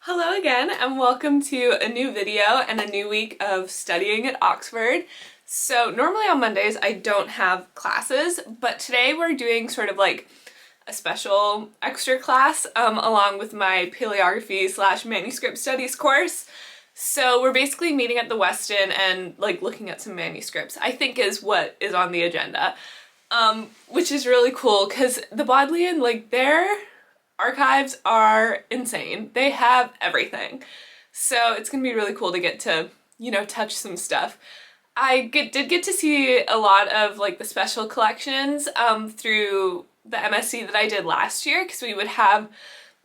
Hello again and welcome to a new video and a new week of studying at Oxford. So normally on Mondays I don't have classes, but today we're doing sort of like a special extra class along with my paleography / manuscript studies course. So we're basically meeting at the Weston and like looking at some manuscripts, I think is what is on the agenda, which is really cool because the Bodleian, like their archives are insane. They have everything. So it's gonna be really cool to get to, touch some stuff. I did get to see a lot of like the special collections through the MSc that I did last year, because we would have,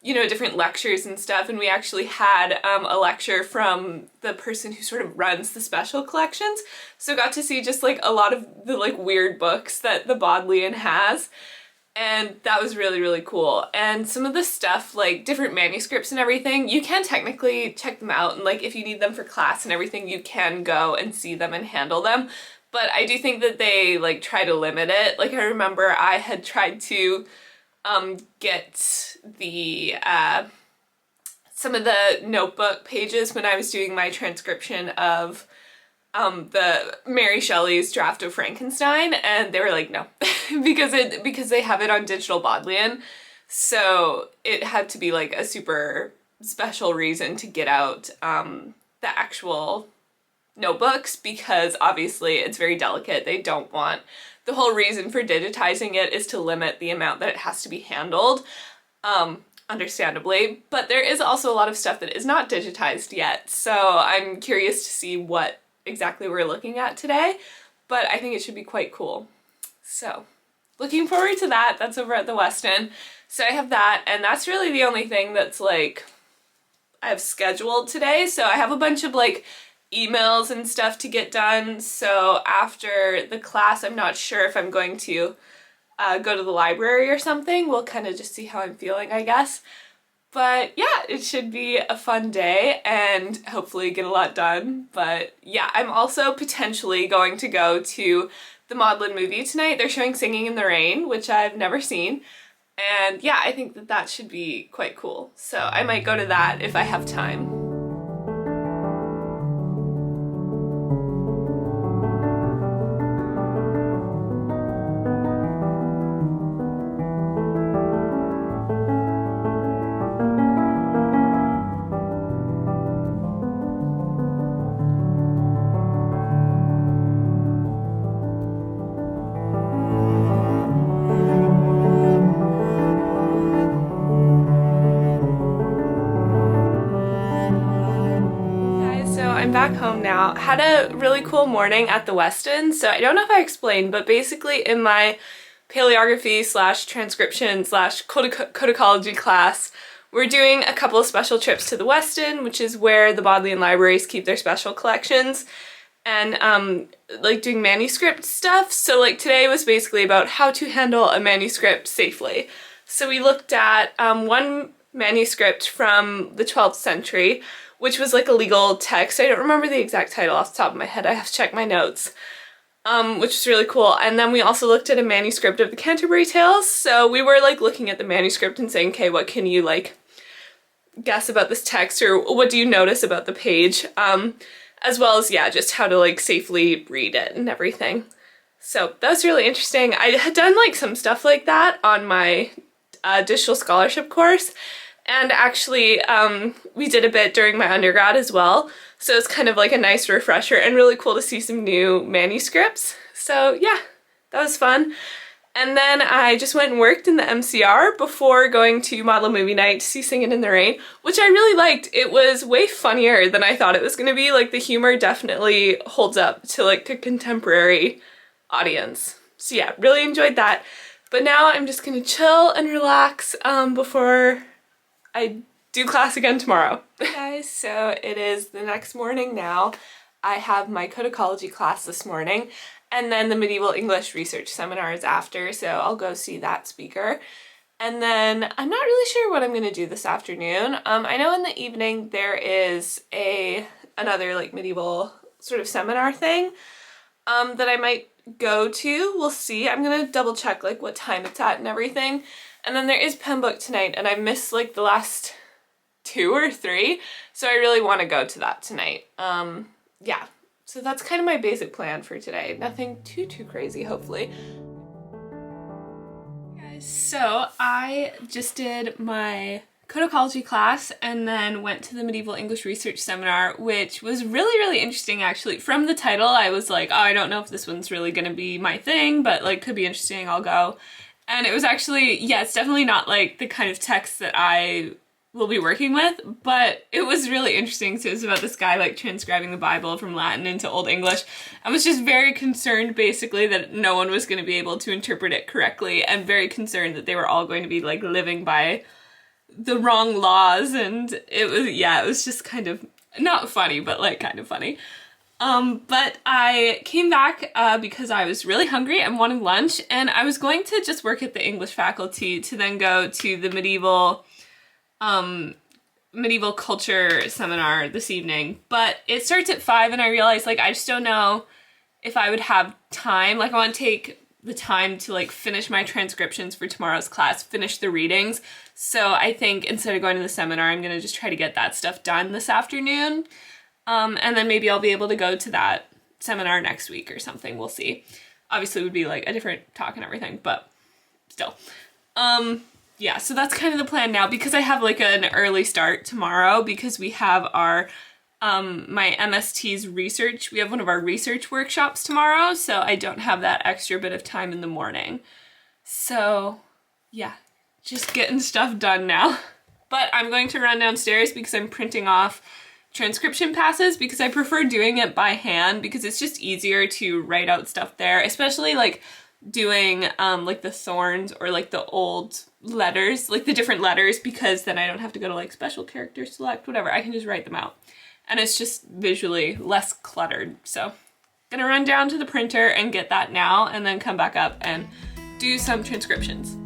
different lectures and stuff, and we actually had a lecture from the person who sort of runs the special collections. So got to see just like a lot of the like weird books that the Bodleian has. And that was really, really cool. And some of the stuff, like different manuscripts and everything, you can technically check them out, and like if you need them for class and everything, you can go and see them and handle them. But I do think that they like try to limit it. Like I remember I had tried to get the some of the notebook pages when I was doing my transcription of the Mary Shelley's draft of Frankenstein, and they were like, no, because they have it on digital Bodleian, so it had to be like a super special reason to get out the actual notebooks, because obviously it's very delicate. They don't want, the whole reason for digitizing it is to limit the amount that it has to be handled, understandably, but there is also a lot of stuff that is not digitized yet, so I'm curious to see what exactly we're looking at today, but I think it should be quite cool. So looking forward to that. That's over at the Weston. So I have that, and that's really the only thing that's like I've scheduled today. So I have a bunch of like emails and stuff to get done. So after the class, I'm not sure if I'm going to go to the library or something. We'll kind of just see how I'm feeling, I guess. But yeah, it should be a fun day and hopefully get a lot done. But yeah, I'm also potentially going to go to the Maudlin movie tonight. They're showing Singing in the Rain, which I've never seen. And yeah, I think that that should be quite cool. So I might go to that if I have time. I'm back home now. Had a really cool morning at the Weston. So I don't know if I explained, but basically in my paleography / transcription / codicology class, we're doing a couple of special trips to the Weston, which is where the Bodleian libraries keep their special collections, and like doing manuscript stuff. So like today was basically about how to handle a manuscript safely. So we looked at one manuscript from the 12th century, which was like a legal text. I don't remember the exact title off the top of my head. I have to check my notes, which is really cool. And then we also looked at a manuscript of the Canterbury Tales. So we were like looking at the manuscript and saying, okay, what can you like guess about this text, or what do you notice about the page? As well as, yeah, just how to like safely read it and everything. So that was really interesting. I had done like some stuff like that on my digital scholarship course. And actually, we did a bit during my undergrad as well, so it's kind of like a nice refresher and really cool to see some new manuscripts. So yeah, that was fun. And then I just went and worked in the MCR before going to Maudlin movie night to see Singin' in the Rain, which I really liked. It was way funnier than I thought it was going to be. Like the humor definitely holds up to like a contemporary audience. So yeah, really enjoyed that. But now I'm just going to chill and relax before I do class again tomorrow. Hey guys, so it is the next morning now. I have my codicology class this morning, and then the medieval English research seminar is after, so I'll go see that speaker. And then I'm not really sure what I'm going to do this afternoon. I know in the evening there is another like medieval sort of seminar thing that I might go to. We'll see. I'm going to double check like what time it's at and everything. And then there is Pembroke tonight, and I missed like the last 2 or 3, so I really want to go to that tonight. Yeah, so that's kind of my basic plan for today. Nothing too crazy, hopefully. Guys, so I just did my codicology class and then went to the medieval English research seminar, which was really interesting actually. From the title, I was like, oh, I don't know if this one's really gonna be my thing, but like could be interesting, I'll go. And it was actually, yeah, it's definitely not like the kind of text that I will be working with, but it was really interesting. So it was about this guy like transcribing the Bible from Latin into Old English. I was just very concerned basically that no one was going to be able to interpret it correctly, and very concerned that they were all going to be like living by the wrong laws. And it was, yeah, it was just kind of not funny, but like kind of funny. But I came back because I was really hungry and wanted lunch, and I was going to just work at the English faculty to then go to the medieval culture seminar this evening. But it starts at 5, and I realized like I just don't know if I would have time. Like I want to take the time to like finish my transcriptions for tomorrow's class, finish the readings. So I think instead of going to the seminar, I'm gonna just try to get that stuff done this afternoon. And then maybe I'll be able to go to that seminar next week or something. We'll see. Obviously it would be like a different talk and everything, but still. Yeah, so that's kind of the plan now, because I have like an early start tomorrow because we have our, my MST's research. We have one of our research workshops tomorrow, so I don't have that extra bit of time in the morning. So yeah, just getting stuff done now. But I'm going to run downstairs because I'm printing off transcription passes, because I prefer doing it by hand because it's just easier to write out stuff there, especially like doing like the thorns or like the old letters, like the different letters, because then I don't have to go to like special character select, whatever. I can just write them out and it's just visually less cluttered. So gonna run down to the printer and get that now, and then come back up and do some transcriptions.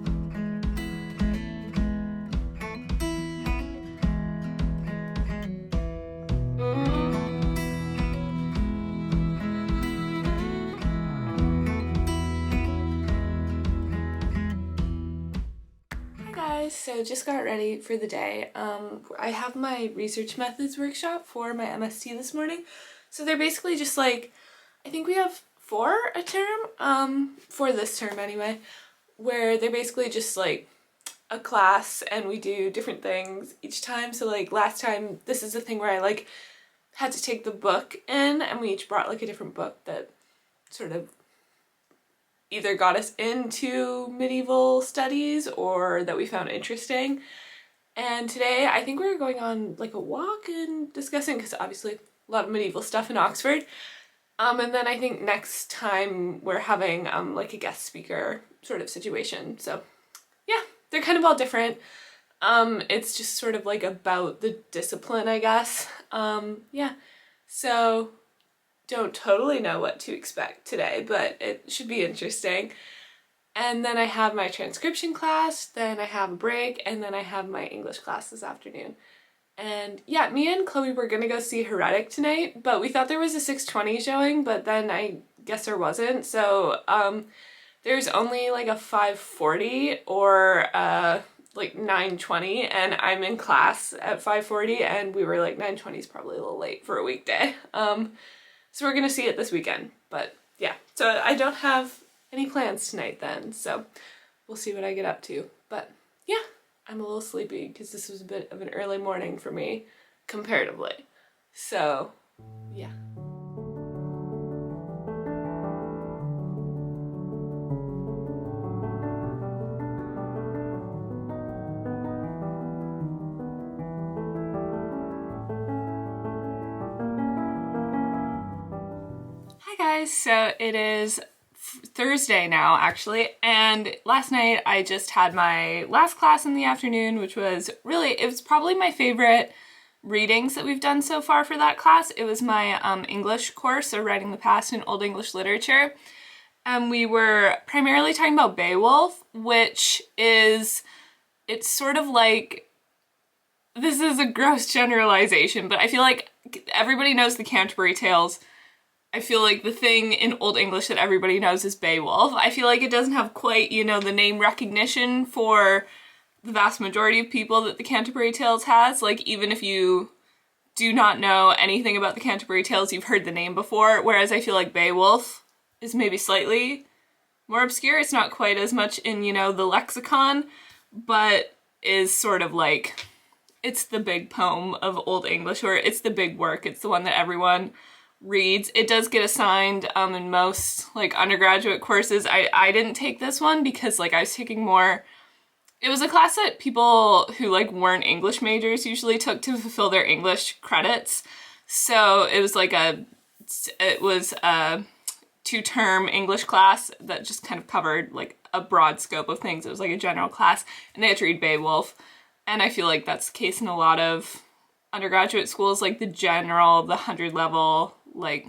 So just got ready for the day. I have my research methods workshop for my MST this morning. So they're basically just like, I think we have 4 a term, for this term anyway, where they're basically just like a class and we do different things each time. So like last time, this is the thing where I like had to take the book in, and we each brought like a different book that sort of either got us into medieval studies or that we found interesting. And today I think we're going on like a walk and discussing, because obviously a lot of medieval stuff in Oxford. And then I think next time we're having like a guest speaker sort of situation. So yeah, they're kind of all different. It's just sort of like about the discipline, I guess. Yeah, so don't totally know what to expect today, but it should be interesting. And then I have my transcription class, then I have a break, and then I have my English class this afternoon. And yeah, me and Chloe were gonna go see Heretic tonight, but we thought there was a 6:20 showing, but then I guess there wasn't. So there's only like a 5:40 or like 9:20, and I'm in class at 5:40, and we were like 9:20 is probably a little late for a weekday. So we're gonna see it this weekend, but yeah. So I don't have any plans tonight then, so we'll see what I get up to. But yeah, I'm a little sleepy because this was a bit of an early morning for me, comparatively. So yeah. So it is Thursday now, actually, and last night I just had my last class in the afternoon, which was really, it was probably my favorite readings that we've done so far for that class. It was my English course, so Writing the Past in Old English Literature, and we were primarily talking about Beowulf, which is, it's sort of like, this is a gross generalization, but I feel like everybody knows the Canterbury Tales. I feel like the thing in Old English that everybody knows is Beowulf. I feel like it doesn't have quite, you know, the name recognition for the vast majority of people that the Canterbury Tales has. Like, even if you do not know anything about the Canterbury Tales, you've heard the name before, whereas I feel like Beowulf is maybe slightly more obscure. It's not quite as much in, you know, the lexicon, but is sort of like, it's the big poem of Old English, or it's the big work. It's the one that everyone reads. It does get assigned in most like undergraduate courses. I didn't take this one because like I was taking more, it was a class that people who like weren't English majors usually took to fulfill their English credits. So it was like a 2-term English class that just kind of covered like a broad scope of things. It was like a general class, and they had to read Beowulf. And I feel like that's the case in a lot of undergraduate schools, like the 100 level, like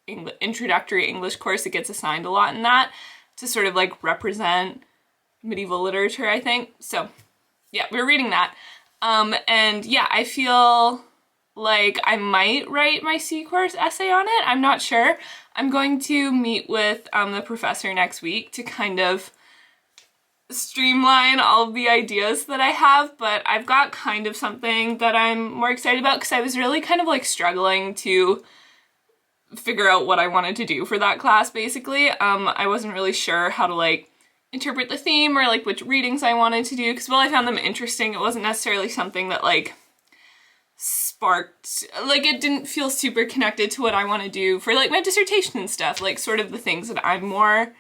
introductory English course. It gets assigned a lot in that to sort of like represent medieval literature, I think. So yeah, we were reading that. And yeah, I feel like I might write my C-course essay on it. I'm not sure. I'm going to meet with the professor next week to kind of streamline all of the ideas that I have, but I've got kind of something that I'm more excited about because I was really kind of like struggling to figure out what I wanted to do for that class, basically. I wasn't really sure how to like interpret the theme or like which readings I wanted to do, because while I found them interesting, it wasn't necessarily something that like sparked, like it didn't feel super connected to what I want to do for like my dissertation and stuff, like sort of the things that I'm more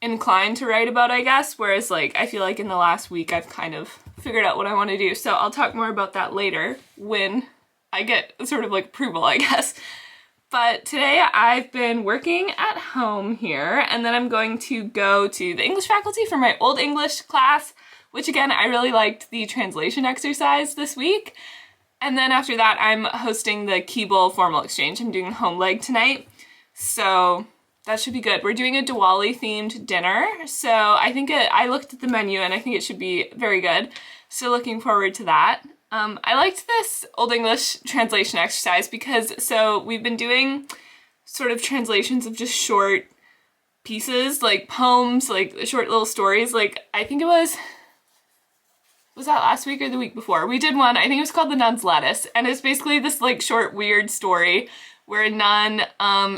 inclined to write about, I guess, whereas like I feel like in the last week I've kind of figured out what I want to do. So I'll talk more about that later when I get sort of like approval, I guess. But today I've been working at home here, and then I'm going to go to the English faculty for my Old English class, which again, I really liked the translation exercise this week. And then after that, I'm hosting the Keble formal exchange. I'm doing home leg tonight, so that should be good. We're doing a Diwali themed dinner, so I think I looked at the menu and I think it should be very good. So looking forward to that. I liked this Old English translation exercise because, so we've been doing sort of translations of just short pieces, like poems, like short little stories. Like I think it was that last week or the week before? We did one, I think it was called The Nun's Lettuce, and it's basically this like short weird story where a nun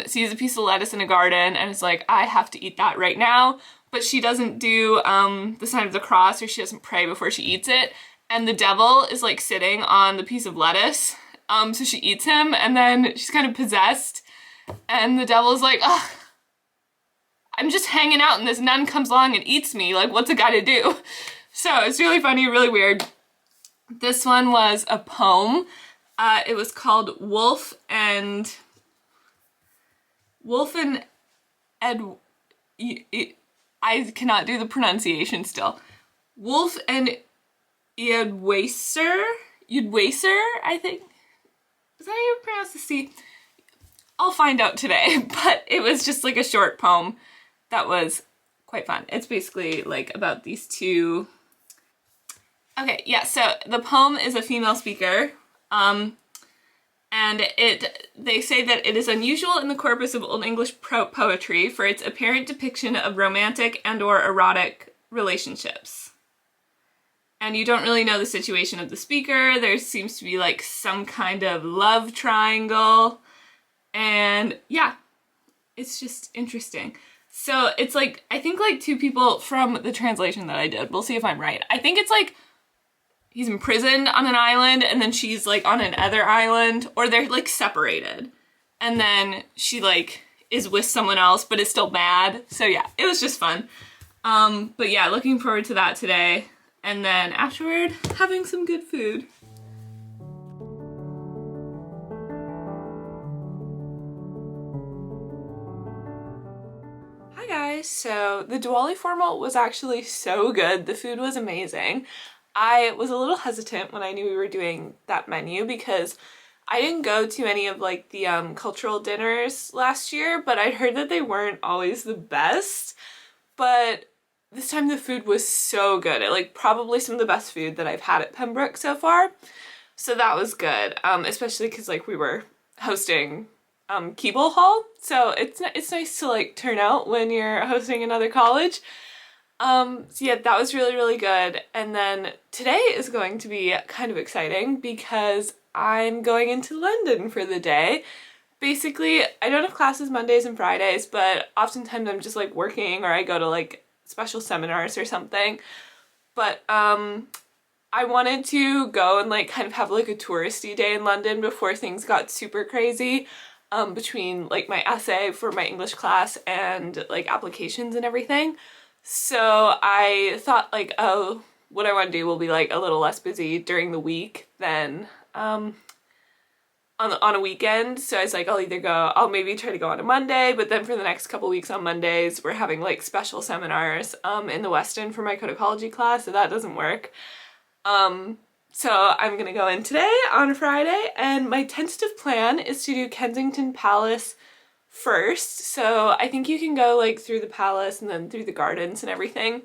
sees a piece of lettuce in a garden and is like, I have to eat that right now, but she doesn't do the sign of the cross, or she doesn't pray before she eats it, and the devil is like sitting on the piece of lettuce, so she eats him, and then she's kind of possessed, and the devil is like, ugh, I'm just hanging out and this nun comes along and eats me, like what's it gotta do? So it's really funny, really weird. This one was a poem. It was called Wolf and Ed. I cannot do the pronunciation still. Wolf and Eadwacer, I think. Is that how you pronounce the C? I'll find out today, but it was just like a short poem that was quite fun. It's basically like about these two. Okay, yeah, so the poem is a female speaker. And they say that it is unusual in the corpus of Old English poetry for its apparent depiction of romantic and or erotic relationships. And you don't really know the situation of the speaker. There seems to be like some kind of love triangle. And yeah, it's just interesting. So it's like, I think like two people from the translation that I did, we'll see if I'm right. I think it's like, he's imprisoned on an island and then she's like on another island, or they're like separated. And then she like is with someone else but is still mad. So yeah, it was just fun. But yeah, looking forward to that today. And then afterward, having some good food. Hi guys, so the Diwali formal was actually so good. The food was amazing. I was a little hesitant when I knew we were doing that menu because I didn't go to any of like the cultural dinners last year, but I'd heard that they weren't always the best. But this time the food was so good. It like probably some of the best food that I've had at Pembroke so far. So that was good, especially because like we were hosting Keble Hall. So it's nice to like turn out when you're hosting another college. So yeah, that was really, really good. And then today is going to be kind of exciting because I'm going into London for the day. Basically, I don't have classes Mondays and Fridays, but oftentimes I'm just like working or I go to like special seminars or something. But I wanted to go and like kind of have like a touristy day in London before things got super crazy, between like my essay for my English class and like applications and everything. So I thought like, oh, what I want to do will be like a little less busy during the week than on a weekend. So I was like, I'll maybe try to go on a Monday, but then for the next couple weeks on Mondays, we're having like special seminars in the West End for my codicology class, so that doesn't work. So I'm gonna go in today on Friday, and my tentative plan is to do Kensington Palace first. So I think you can go like through the palace and then through the gardens and everything.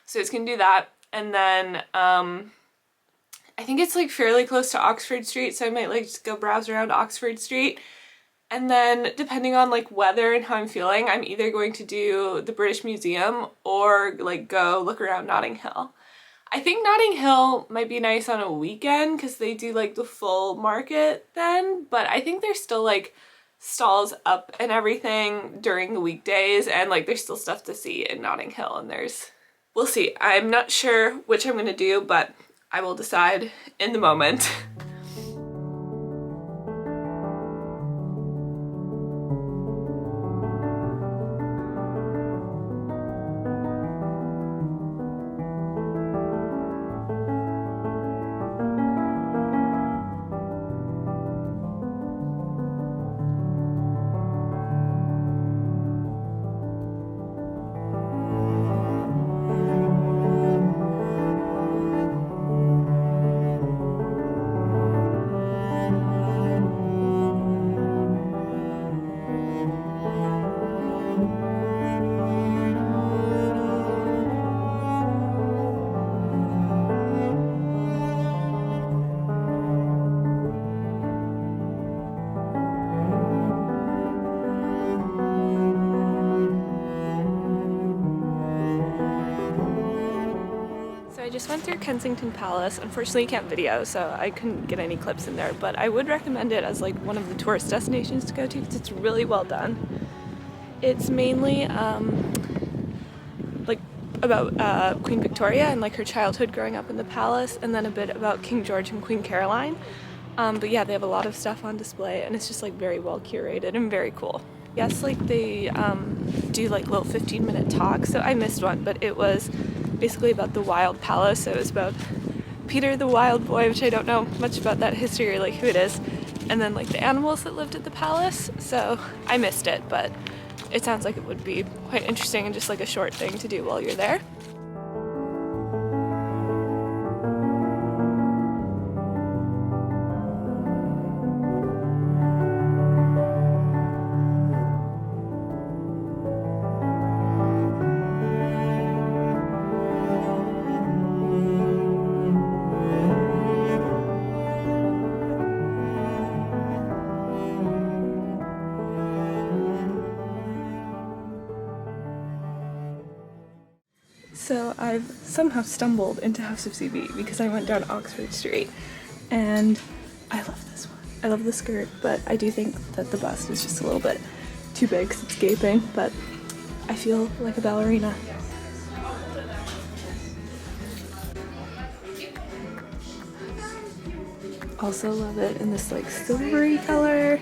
So it's gonna do that, and then I think it's like fairly close to Oxford Street, so I might like just go browse around Oxford Street. And then depending on like weather and how I'm feeling, I'm either going to do the British Museum or like go look around Notting Hill. I think Notting Hill might be nice on a weekend because they do like the full market then, but I think there's still like stalls up and everything during the weekdays, and like there's still stuff to see in Notting Hill, and we'll see. I'm not sure which I'm gonna do, but I will decide in the moment. I just went through Kensington Palace. Unfortunately, you can't video, so I couldn't get any clips in there, but I would recommend it as like one of the tourist destinations to go to because it's really well done. It's mainly like about Queen Victoria and like her childhood growing up in the palace, and then a bit about King George and Queen Caroline. But yeah, they have a lot of stuff on display, and it's just like very well curated and very cool. Yes, like they do like little 15-minute talks, so I missed one, but it was basically about the Wild Palace. So it was about Peter the Wild Boy, which I don't know much about that history or like who it is, and then like the animals that lived at the palace. So I missed it, but it sounds like it would be quite interesting and just like a short thing to do while you're there. So I've somehow stumbled into House of CB because I went down Oxford Street, and I love this one. I love the skirt, but I do think that the bust is just a little bit too big because it's gaping, but I feel like a ballerina. Also love it in this like silvery color.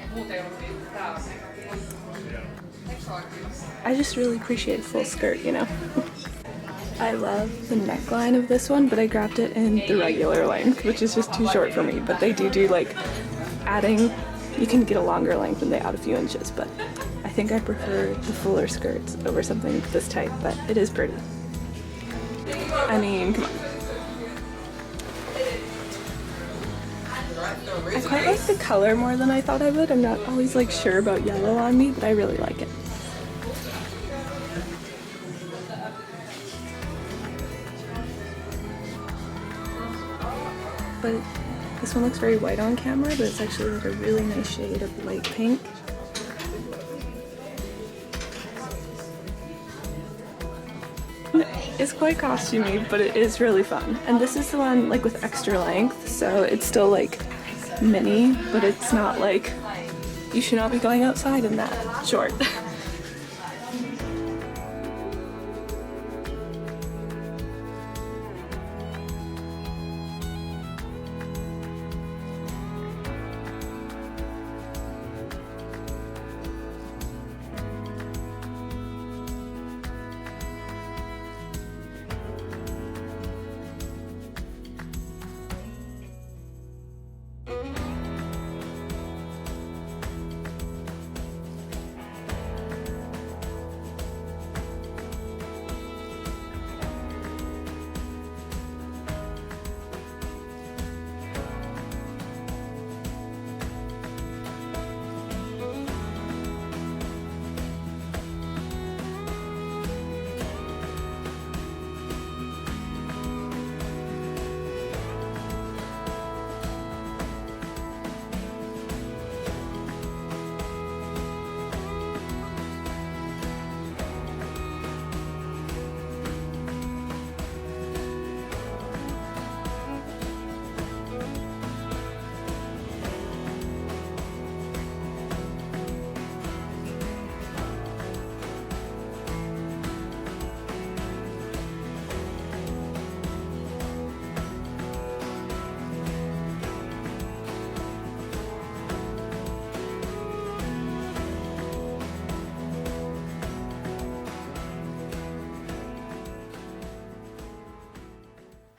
I just really appreciate a full skirt, you know? I love the neckline of this one, but I grabbed it in the regular length, which is just too short for me, but they do like adding, you can get a longer length and they add a few inches, but I think I prefer the fuller skirts over something this tight, but it is pretty. I mean, come on. I quite like the color more than I thought I would. I'm not always like sure about yellow on me, but I really like it. But this one looks very white on camera, but it's actually like a really nice shade of light pink. is quite costumey, but it is really fun. And this is the one like with extra length, so it's still like mini, but it's not like, you should not be going outside in that short.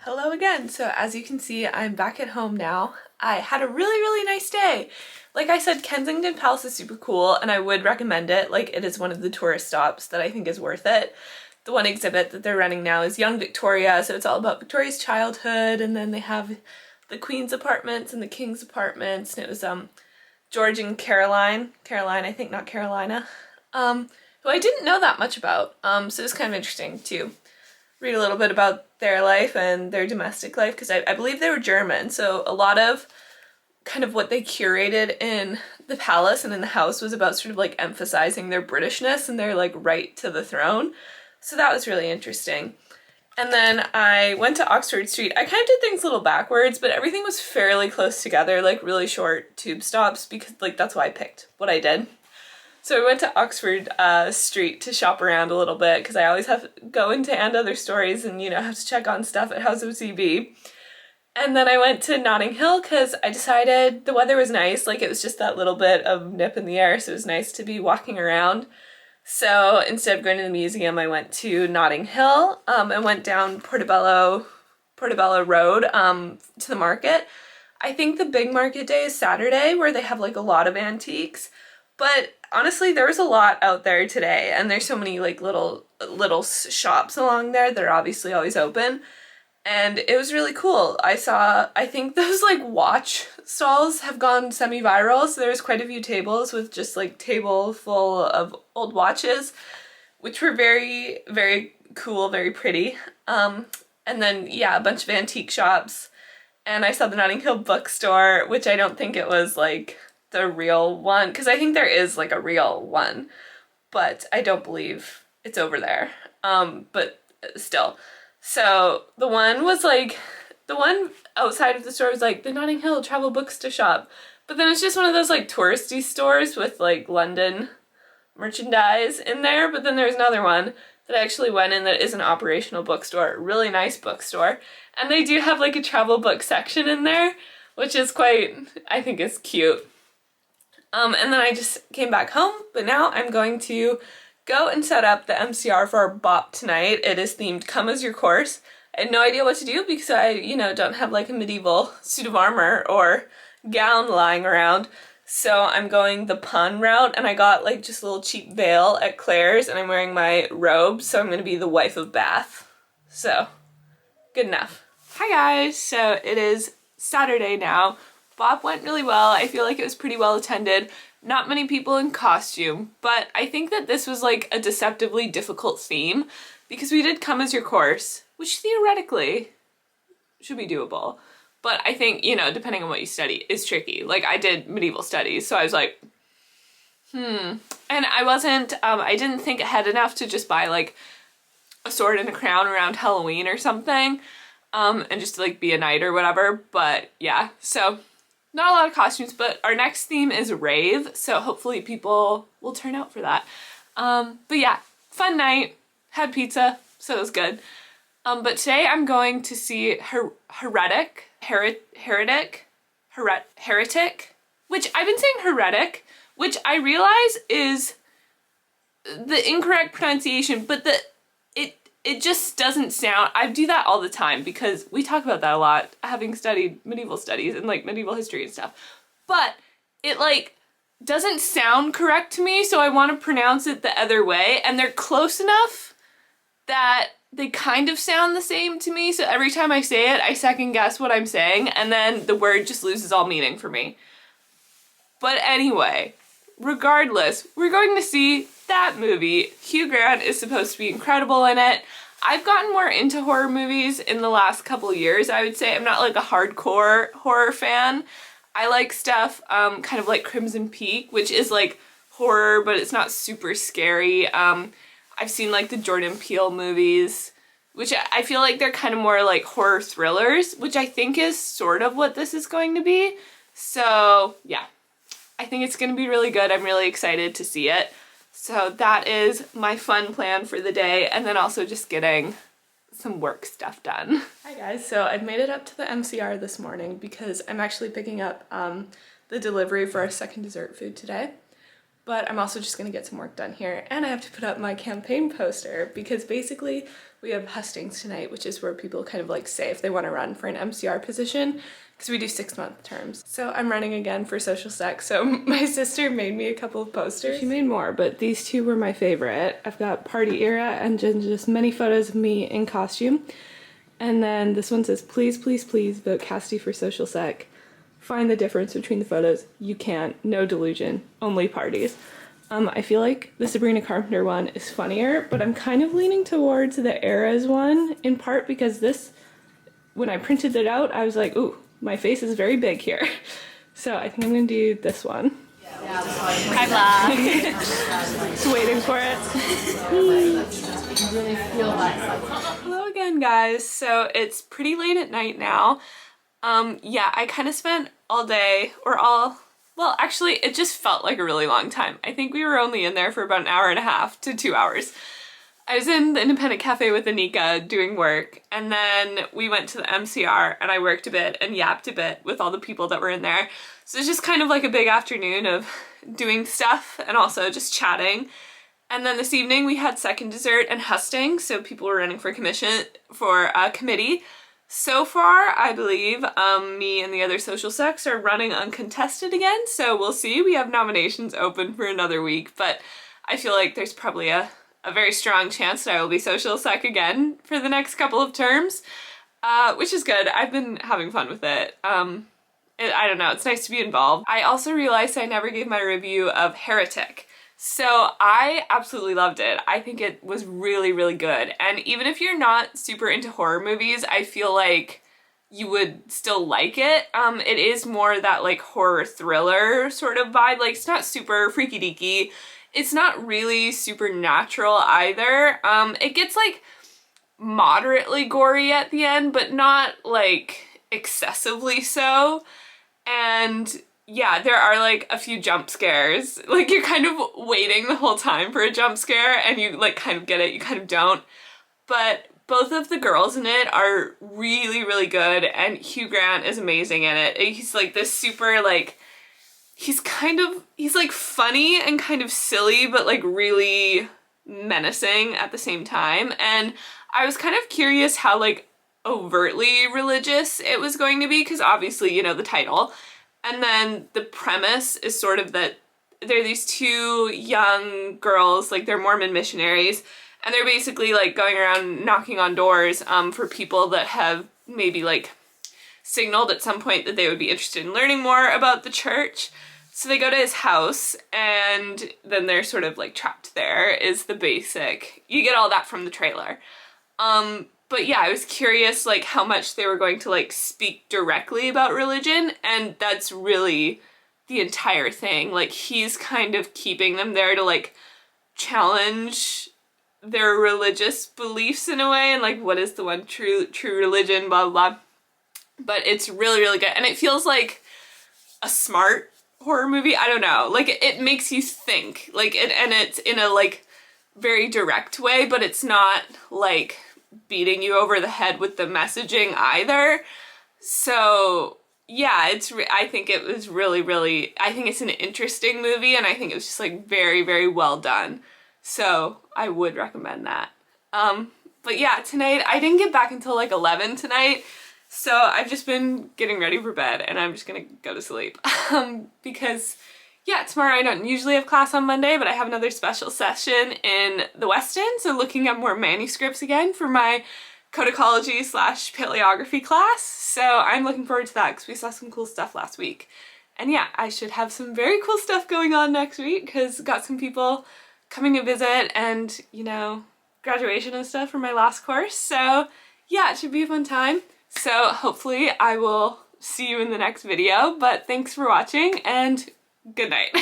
Hello again. So as you can see, I'm back at home now. I had a really nice day. Like I said, Kensington Palace is super cool and I would recommend it. Like, it is one of the tourist stops that I think is worth it. The one exhibit that they're running now is Young Victoria, so it's all about Victoria's childhood, and then they have the Queen's apartments and the King's apartments, and it was George and Caroline, I think, not Carolina, who I didn't know that much about, so it's kind of interesting to read a little bit about their life and their domestic life, because I believe they were German, so a lot of kind of what they curated in the palace and in the house was about sort of like emphasizing their Britishness and their like right to the throne. So that was really interesting. And then I went to Oxford Street. I kind of did things a little backwards, but everything was fairly close together, like really short tube stops, because like that's why I picked what I did. So I went to Oxford Street to shop around a little bit, because I always have to go into and other stories and, you know, have to check on stuff at House of CB. And then I went to Notting Hill because I decided the weather was nice, like it was just that little bit of nip in the air, so it was nice to be walking around. So instead of going to the museum, I went to Notting Hill and went down Portobello Road to the market. I think the big market day is Saturday, where they have like a lot of antiques, but honestly there was a lot out there today, and there's so many like little shops along there that are obviously always open. And it was really cool. I think those like watch stalls have gone semi-viral, so there was quite a few tables with just like table full of old watches, which were very, very cool, very pretty. And then, yeah, a bunch of antique shops. And I saw the Notting Hill bookstore, which I don't think it was like the real one, because I think there is like a real one, but I don't believe it's over there. But still. So the one outside of the store was like the Notting Hill travel books to shop, but then it's just one of those like touristy stores with like London merchandise in there. But then there's another one that I actually went in that is an operational bookstore, really nice bookstore, and they do have like a travel book section in there, which is quite, I think is cute. And then I just came back home, but now I'm going to go and set up the MCR for our BOP tonight. It is themed Come As Your Course. I had no idea what to do because I, you know, don't have like a medieval suit of armor or gown lying around. So I'm going the pun route, and I got like just a little cheap veil at Claire's, and I'm wearing my robe, so I'm going to be the wife of Bath. So, good enough. Hi guys, so it is Saturday now. BOP went really well. I feel like it was pretty well attended. Not many people in costume, but I think that this was like a deceptively difficult theme because we did Come As Your Course, which theoretically should be doable. But I think, you know, depending on what you study, is tricky. Like, I did medieval studies, so I was like, And I didn't think ahead enough to just buy like a sword and a crown around Halloween or something, and just to like be a knight or whatever. But yeah, so not a lot of costumes, but our next theme is rave, so hopefully people will turn out for that. But yeah, fun night, had pizza, so it was good. But today I'm going to see Heretic, which I've been saying heretic, which I realize is the incorrect pronunciation, but it just doesn't sound, I do that all the time because we talk about that a lot, having studied medieval studies and like medieval history and stuff, but it like doesn't sound correct to me, so I want to pronounce it the other way, and they're close enough that they kind of sound the same to me, so every time I say it, I second guess what I'm saying, and then the word just loses all meaning for me. But anyway, regardless, we're going to see that movie. Hugh Grant is supposed to be incredible in it. I've gotten more into horror movies in the last couple of years, I would say. I'm not like a hardcore horror fan. I like stuff kind of like Crimson Peak, which is like horror, but it's not super scary. I've seen like the Jordan Peele movies, which I feel like they're kind of more like horror thrillers, which I think is sort of what this is going to be. So yeah, I think it's going to be really good. I'm really excited to see it. So that is my fun plan for the day, and then also just getting some work stuff done. Hi guys, so I've made it up to the MCR this morning because I'm actually picking up the delivery for our second dessert food today. But I'm also just gonna get some work done here, and I have to put up my campaign poster because basically we have hustings tonight, which is where people kind of like say if they want to run for an MCR position, because we do 6-month terms. So I'm running again for social sec, so my sister made me a couple of posters. She made more, but these two were my favorite. I've got party era and just many photos of me in costume. And then this one says, please, please, please vote Cassidy for social sec. Find the difference between the photos. You can't. No delusion. Only parties. I feel like the Sabrina Carpenter one is funnier, but I'm kind of leaning towards the Eras one, in part because this, when I printed it out, I was like, ooh, my face is very big here. So I think I'm gonna do this one. Hi vlog. Just waiting for it. Hello again, guys. So it's pretty late at night now. Yeah, I kind of spent all day, well, actually, it just felt like a really long time. I think we were only in there for about an hour and a half to 2 hours. I was in the independent cafe with Anika doing work, and then we went to the MCR and I worked a bit and yapped a bit with all the people that were in there. So it's just kind of like a big afternoon of doing stuff and also just chatting. And then this evening we had second dessert and husting, so people were running for a committee. So far, I believe me and the other social secs are running uncontested again, so we'll see. We have nominations open for another week, but I feel like there's probably a very strong chance that I will be social sec again for the next couple of terms, which is good. I've been having fun with it. I don't know, it's nice to be involved. I also realized I never gave my review of Heretic. So I absolutely loved it. I think it was really, really good. And even if you're not super into horror movies, I feel like you would still like it. It is more that like horror thriller sort of vibe. Like it's not super freaky deaky. It's not really supernatural either. It gets like moderately gory at the end, but not like excessively so. And yeah, there are like a few jump scares. Like you're kind of waiting the whole time for a jump scare and you like kind of get it, you kind of don't. But both of the girls in it are really, really good, and Hugh Grant is amazing in it. He's like this super like, he's like funny and kind of silly, but like really menacing at the same time. And I was kind of curious how like overtly religious it was going to be, because obviously, you know, the title. And then the premise is sort of that there are these two young girls, like they're Mormon missionaries, and they're basically like going around knocking on doors for people that have maybe like signaled at some point that they would be interested in learning more about the church. So they go to his house, and then they're sort of like trapped there is the basic. You get all that from the trailer. But yeah, I was curious like how much they were going to like speak directly about religion, and that's really the entire thing. Like he's kind of keeping them there to like challenge their religious beliefs in a way, and like what is the one true religion, blah blah blah. But it's really, really good, and it feels like a smart horror movie. I don't know, like it makes you think, like and it's in a like very direct way, but it's not like beating you over the head with the messaging either. So yeah, I think it was really, really, I think it's an interesting movie, and I think it was just like very, very well done. So I would recommend that. But yeah, tonight, I didn't get back until like 11 tonight, so I've just been getting ready for bed, and I'm just gonna go to sleep. Because yeah, tomorrow I don't usually have class on Monday, but I have another special session in the West End, so looking at more manuscripts again for my codicology / paleography class. So I'm looking forward to that because we saw some cool stuff last week. And yeah, I should have some very cool stuff going on next week because got some people coming to visit and, you know, graduation and stuff for my last course. So yeah, it should be a fun time. So hopefully I will see you in the next video, but thanks for watching and good night.